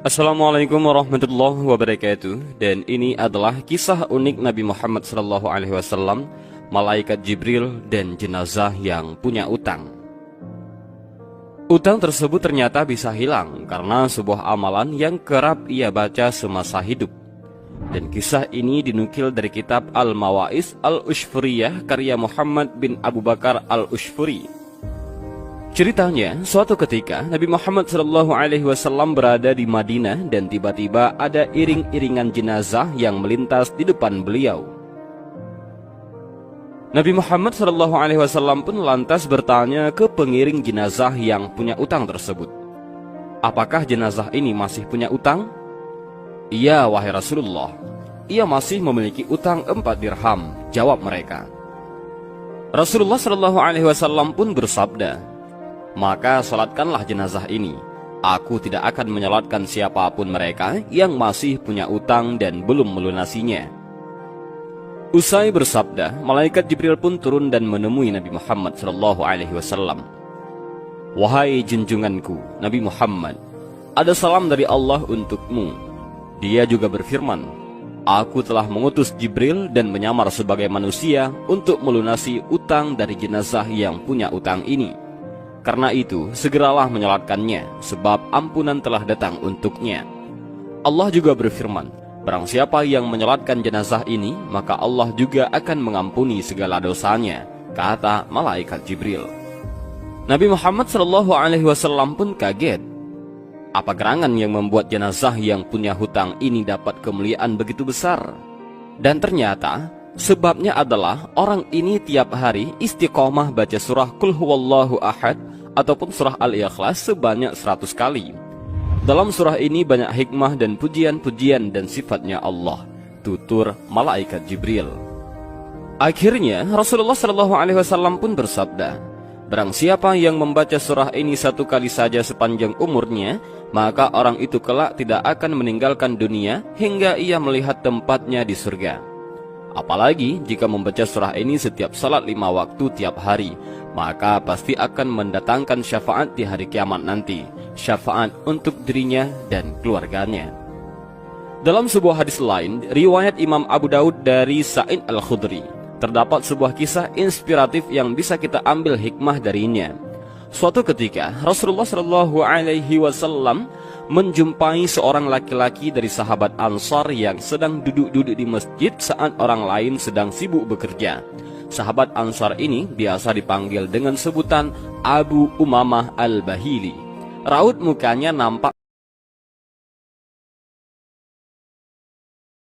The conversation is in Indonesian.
Assalamualaikum warahmatullahi wabarakatuh. Dan ini adalah kisah unik Nabi Muhammad SAW, malaikat Jibril dan jenazah yang punya utang. Utang tersebut ternyata bisa hilang karena sebuah amalan yang kerap ia baca semasa hidup. Dan kisah ini dinukil dari kitab Al-Mawa'is Al-Ushfuriyah karya Muhammad bin Abu Bakar Al-Ushfuri. Ceritanya, suatu ketika Nabi Muhammad SAW berada di Madinah dan tiba-tiba ada iring-iringan jenazah yang melintas di depan beliau. Nabi Muhammad SAW pun lantas bertanya ke pengiring jenazah yang punya utang tersebut, "Apakah jenazah ini masih punya utang?" "Iya, wahai Rasulullah, ia masih memiliki utang 4 dirham," jawab mereka. Rasulullah SAW pun bersabda, "Maka salatkanlah jenazah ini. Aku tidak akan menyalatkan siapapun mereka yang masih punya utang dan belum melunasinya." Usai bersabda, malaikat Jibril pun turun dan menemui Nabi Muhammad SAW. "Wahai junjunganku, Nabi Muhammad, ada salam dari Allah untukmu." Dia juga berfirman, "Aku telah mengutus Jibril dan menyamar sebagai manusia untuk melunasi utang dari jenazah yang punya utang ini. Karena itu, segeralah menyalatkannya, sebab ampunan telah datang untuknya." Allah juga berfirman, "Barang siapa yang menyalatkan jenazah ini, maka Allah juga akan mengampuni segala dosanya," kata malaikat Jibril. Nabi Muhammad SAW pun kaget. Apa gerangan yang membuat jenazah yang punya hutang ini dapat kemuliaan begitu besar? Dan ternyata sebabnya adalah orang ini tiap hari istiqomah baca surah Qul Huwallahu Ahad ataupun surah Al-Ikhlas sebanyak 100 kali. Dalam surah ini banyak hikmah dan pujian-pujian dan sifatnya Allah, tutur malaikat Jibril. Akhirnya Rasulullah SAW pun bersabda, "Barang siapa yang membaca surah ini 1 kali saja sepanjang umurnya, maka orang itu kelak tidak akan meninggalkan dunia hingga ia melihat tempatnya di surga. Apalagi jika membaca surah ini setiap salat 5 waktu tiap hari, maka pasti akan mendatangkan syafaat di hari kiamat nanti, syafaat untuk dirinya dan keluarganya." Dalam sebuah hadis lain, riwayat Imam Abu Daud dari Sa'id Al-Khudri, terdapat sebuah kisah inspiratif yang bisa kita ambil hikmah darinya. Suatu ketika Rasulullah SAW menjumpai seorang laki-laki dari sahabat Ansar yang sedang duduk-duduk di masjid saat orang lain sedang sibuk bekerja. Sahabat Ansar ini biasa dipanggil dengan sebutan Abu Umamah Al-Bahili. Raut mukanya nampak